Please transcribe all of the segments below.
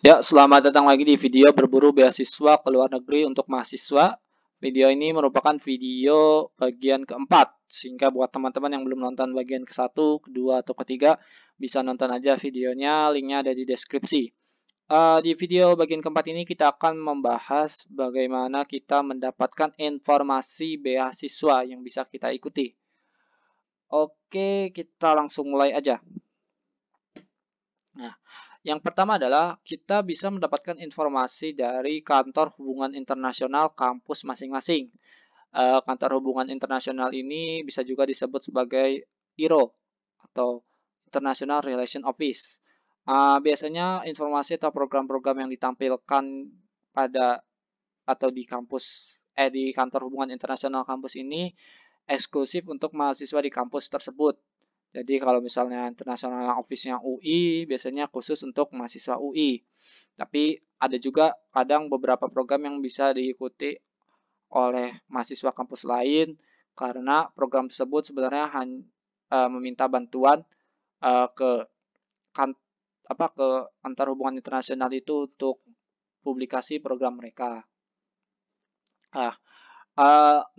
Ya, selamat datang lagi di video berburu beasiswa ke luar negeri untuk mahasiswa. Video ini merupakan video bagian keempat, sehingga buat teman-teman yang belum nonton bagian ke-1, kedua, atau ketiga, bisa nonton aja videonya, linknya ada di deskripsi. Di video bagian keempat ini kita akan membahas bagaimana kita mendapatkan informasi beasiswa yang bisa kita ikuti. Oke, kita langsung mulai aja. Nah, yang pertama adalah kita bisa mendapatkan informasi dari kantor hubungan internasional kampus masing-masing. Kantor hubungan internasional ini bisa juga disebut sebagai IRO atau International Relation Office. Biasanya informasi atau program-program yang ditampilkan pada atau di di kantor hubungan internasional kampus ini eksklusif untuk mahasiswa di kampus tersebut. Jadi kalau misalnya internasional office-nya UI, biasanya khusus untuk mahasiswa UI. Tapi ada juga kadang beberapa program yang bisa diikuti oleh mahasiswa kampus lain karena program tersebut sebenarnya hanya meminta bantuan ke kan, ke antar hubungan internasional itu untuk publikasi program mereka. Nah,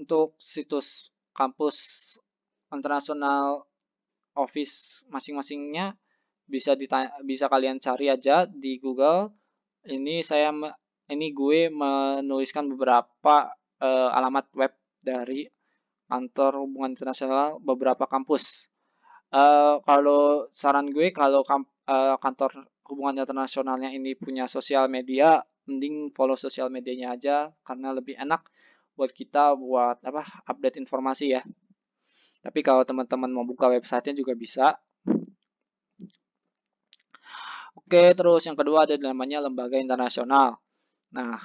untuk situs kampus internasional office masing-masingnya bisa kalian cari aja di Google. Ini gue menuliskan beberapa alamat web dari kantor hubungan internasional beberapa kampus. Kalau saran gue kalau kantor hubungan internasionalnya ini punya sosial media, mending follow sosial medianya aja karena lebih enak buat kita buat update informasi ya. Tapi kalau teman-teman mau buka websitenya juga bisa. Oke, terus yang kedua ada namanya lembaga internasional. Nah,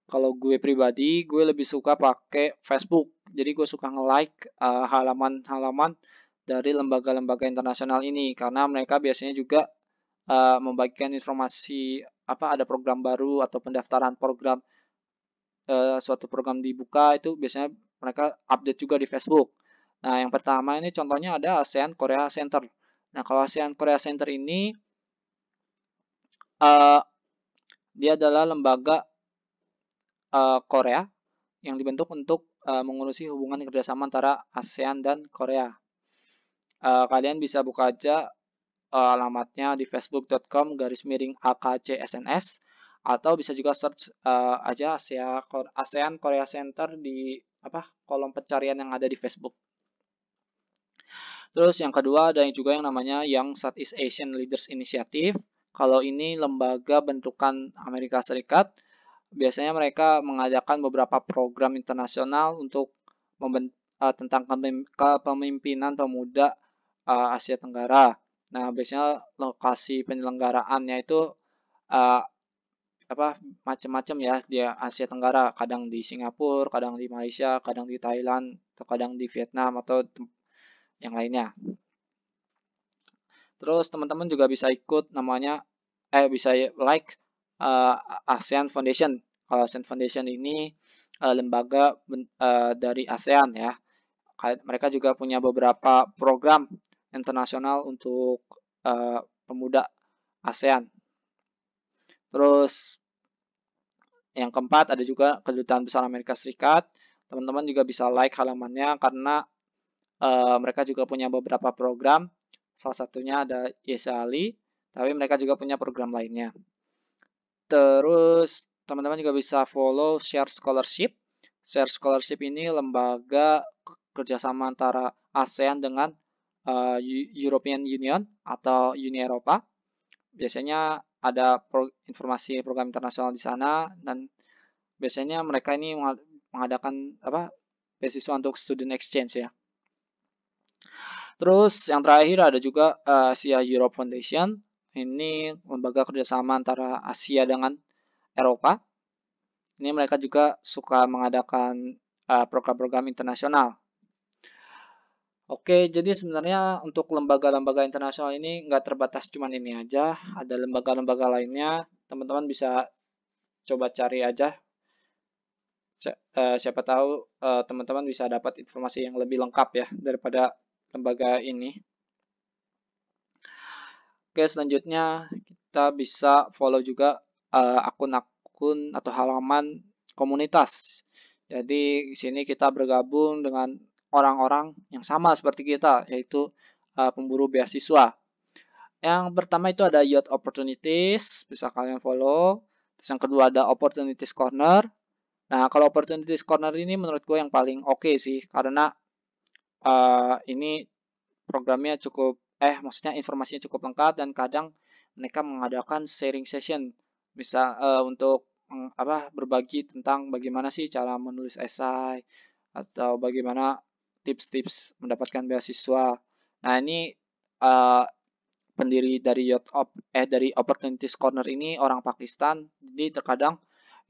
kalau gue pribadi, gue lebih suka pakai Facebook. Jadi gue suka nge-like halaman-halaman dari lembaga-lembaga internasional ini karena mereka biasanya juga membagikan informasi ada program baru atau pendaftaran program suatu program dibuka itu biasanya mereka update juga di Facebook. Nah, yang pertama ini contohnya ada ASEAN Korea Center. Nah, kalau ASEAN Korea Center ini uh, dia adalah lembaga Korea yang dibentuk untuk mengurusi hubungan kerjasama antara ASEAN dan Korea. Kalian bisa buka aja alamatnya di facebook.com/AKCSNS atau bisa juga search aja ASEAN Korea Center di kolom pencarian yang ada di Facebook. Terus yang kedua ada juga yang namanya Young Southeast Asian Leaders Initiative. Kalau ini lembaga bentukan Amerika Serikat, biasanya mereka mengadakan beberapa program internasional untuk tentang kepemimpinan pemuda Asia Tenggara. Nah, biasanya lokasi penyelenggaraannya itu uh, macam-macam ya di Asia Tenggara, kadang di Singapura, kadang di Malaysia, kadang di Thailand, atau kadang di Vietnam atau yang lainnya. Terus teman-teman juga bisa ikut bisa like ASEAN Foundation. Kalau ASEAN Foundation ini lembaga dari ASEAN ya. Mereka juga punya beberapa program internasional untuk pemuda ASEAN. Terus yang keempat ada juga Kedutaan Besar Amerika Serikat. Teman-teman juga bisa like halamannya karena mereka juga punya beberapa program. Salah satunya ada YesAli, tapi mereka juga punya program lainnya. Terus teman-teman juga bisa follow Share Scholarship. Share Scholarship ini lembaga kerjasama antara ASEAN dengan European Union atau Uni Eropa. Biasanya ada informasi program internasional di sana dan biasanya mereka ini mengadakan beasiswa untuk student exchange ya. Terus yang terakhir ada juga Asia Europe Foundation. Ini lembaga kerjasama antara Asia dengan Eropa. Ini mereka juga suka mengadakan program-program internasional. Oke, jadi sebenarnya untuk lembaga-lembaga internasional ini nggak terbatas cuman ini aja. Ada lembaga-lembaga lainnya. Teman-teman bisa coba cari aja. Siapa tahu teman-teman bisa dapat informasi yang lebih lengkap ya daripada lembaga ini. Oke, selanjutnya kita bisa follow juga akun-akun atau halaman komunitas. Jadi di sini kita bergabung dengan orang-orang yang sama seperti kita, yaitu pemburu beasiswa. Yang pertama itu ada Youth Opportunities, bisa kalian follow. Terus yang kedua ada Opportunities Corner. Nah, kalau Opportunities Corner ini menurut gue yang paling oke sih, karena ini programnya maksudnya informasinya cukup lengkap dan kadang mereka mengadakan sharing session, bisa untuk berbagi tentang bagaimana sih cara menulis esai atau bagaimana tips-tips mendapatkan beasiswa. Nah, ini uh, pendiri dari Opportunities Corner ini orang Pakistan, jadi terkadang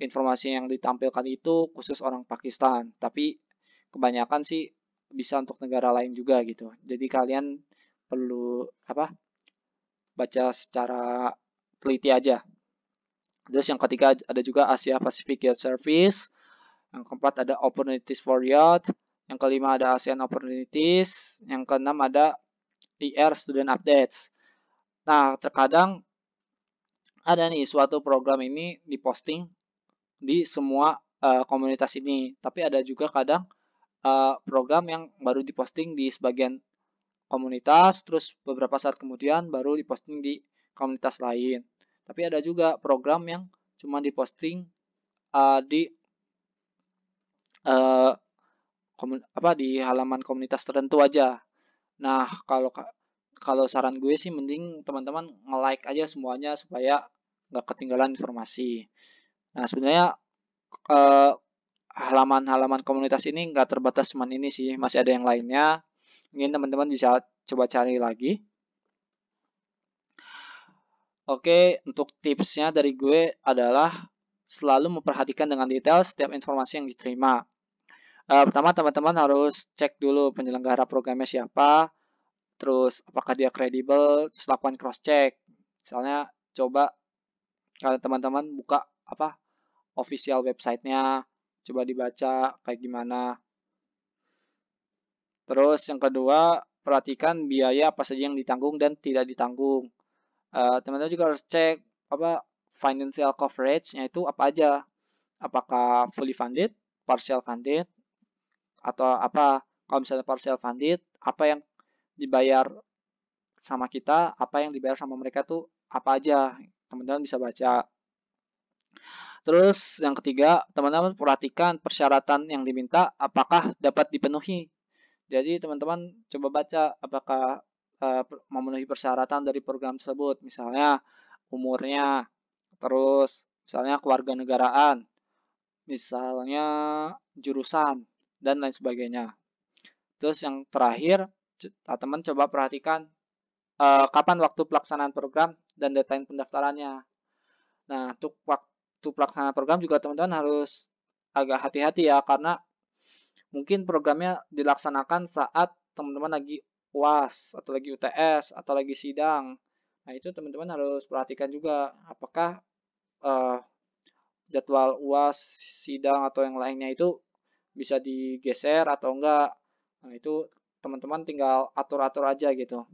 informasi yang ditampilkan itu khusus orang Pakistan, tapi kebanyakan sih bisa untuk negara lain juga gitu. Jadi kalian perlu baca secara teliti aja. Terus yang ketiga ada juga Asia Pacific Youth Service. Yang keempat ada Opportunities for Youth. Yang kelima ada ASEAN Opportunities. Yang keenam ada IR Student Updates. Nah, terkadang ada nih suatu program ini diposting di semua komunitas ini. Tapi ada juga kadang program yang baru diposting di sebagian komunitas, terus beberapa saat kemudian baru diposting di komunitas lain. Tapi ada juga program yang cuma diposting di di halaman komunitas tertentu aja. Nah, kalau saran gue sih mending teman-teman nge-like aja semuanya supaya nggak ketinggalan informasi. Nah, sebenarnya halaman-halaman komunitas ini nggak terbatas cuma ini sih, masih ada yang lainnya. Mungkin teman-teman bisa coba cari lagi. Oke, untuk tipsnya dari gue adalah selalu memperhatikan dengan detail setiap informasi yang diterima. Pertama, teman-teman harus cek dulu penyelenggara programnya siapa, terus apakah dia kredibel, terus lakukan cross check. Misalnya coba kalau teman-teman buka official websitenya, coba dibaca kayak gimana. Terus yang kedua, perhatikan biaya apa saja yang ditanggung dan tidak ditanggung. Teman-teman juga harus cek financial coverage-nya itu apa aja. Apakah fully funded, partial funded, atau kalau misalnya partial funded, apa yang dibayar sama kita, apa yang dibayar sama mereka tuh apa aja. Teman-teman bisa baca. Terus yang ketiga, teman-teman perhatikan persyaratan yang diminta apakah dapat dipenuhi. Jadi teman-teman coba baca apakah memenuhi persyaratan dari program tersebut, misalnya umurnya, terus misalnya kewarganegaraan, misalnya jurusan, dan lain sebagainya. Terus yang terakhir, teman coba perhatikan kapan waktu pelaksanaan program dan deadline pendaftarannya. Nah, untuk waktu pelaksanaan program juga teman-teman harus agak hati-hati ya, karena mungkin programnya dilaksanakan saat teman-teman lagi UAS atau lagi UTS atau lagi sidang. Nah, itu teman-teman harus perhatikan juga apakah jadwal UAS, sidang atau yang lainnya itu bisa digeser atau enggak. Nah, itu teman-teman tinggal atur-atur aja gitu.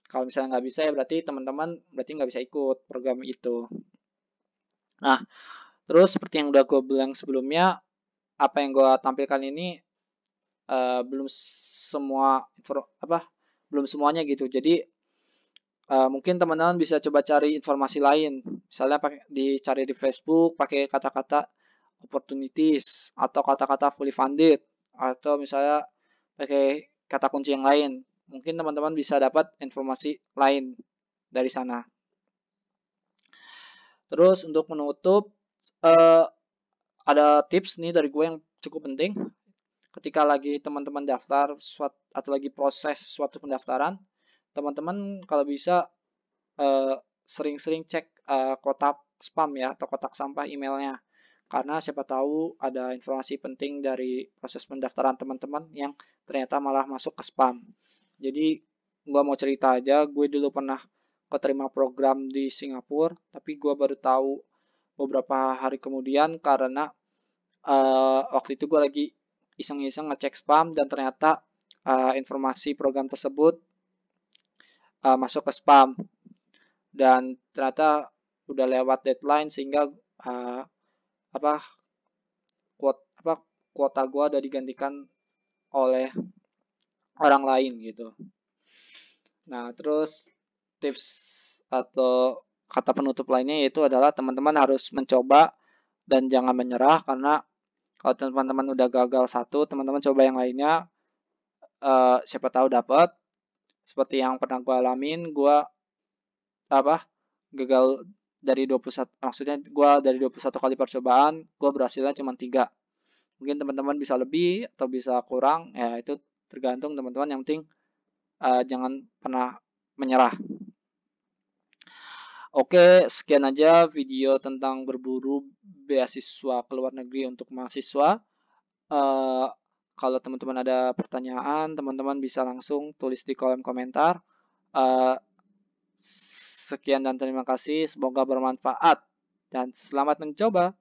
Kalau misalnya nggak bisa ya berarti teman-teman nggak bisa ikut program itu. Nah, terus seperti yang udah gue bilang sebelumnya, apa yang gue tampilkan ini belum semuanya gitu. Jadi mungkin teman-teman bisa coba cari informasi lain. Misalnya dicari di Facebook pakai kata-kata opportunities atau kata-kata fully funded atau misalnya pakai kata kunci yang lain. Mungkin teman-teman bisa dapat informasi lain dari sana. Terus untuk menutup ada tips nih dari gue yang cukup penting. Ketika lagi teman-teman daftar atau lagi proses suatu pendaftaran, teman-teman kalau bisa sering-sering cek kotak spam ya atau kotak sampah emailnya, karena siapa tahu ada informasi penting dari proses pendaftaran teman-teman yang ternyata malah masuk ke spam. Jadi gue mau cerita aja, gue dulu pernah keterima program di Singapura, tapi gue baru tahu beberapa hari kemudian karena waktu itu gue lagi iseng-iseng ngecek spam dan ternyata informasi program tersebut masuk ke spam. dan ternyata udah lewat deadline sehingga apa kuota gua udah digantikan oleh orang lain gitu. Nah, terus tips atau kata penutup lainnya yaitu adalah teman-teman harus mencoba dan jangan menyerah, karena kalau teman-teman udah gagal satu, teman-teman coba yang lainnya, siapa tahu dapat. Seperti yang pernah gue alamin, gue gagal dari 21, maksudnya gue dari 21 kali percobaan, gue berhasilnya cuma 3. Mungkin teman-teman bisa lebih atau bisa kurang, ya itu tergantung teman-teman, yang penting jangan pernah menyerah. Oke, sekian aja video tentang berburu beasiswa ke luar negeri untuk mahasiswa. Eh, Kalau teman-teman ada pertanyaan, teman-teman bisa langsung tulis di kolom komentar. Eh, Sekian dan terima kasih, semoga bermanfaat dan selamat mencoba.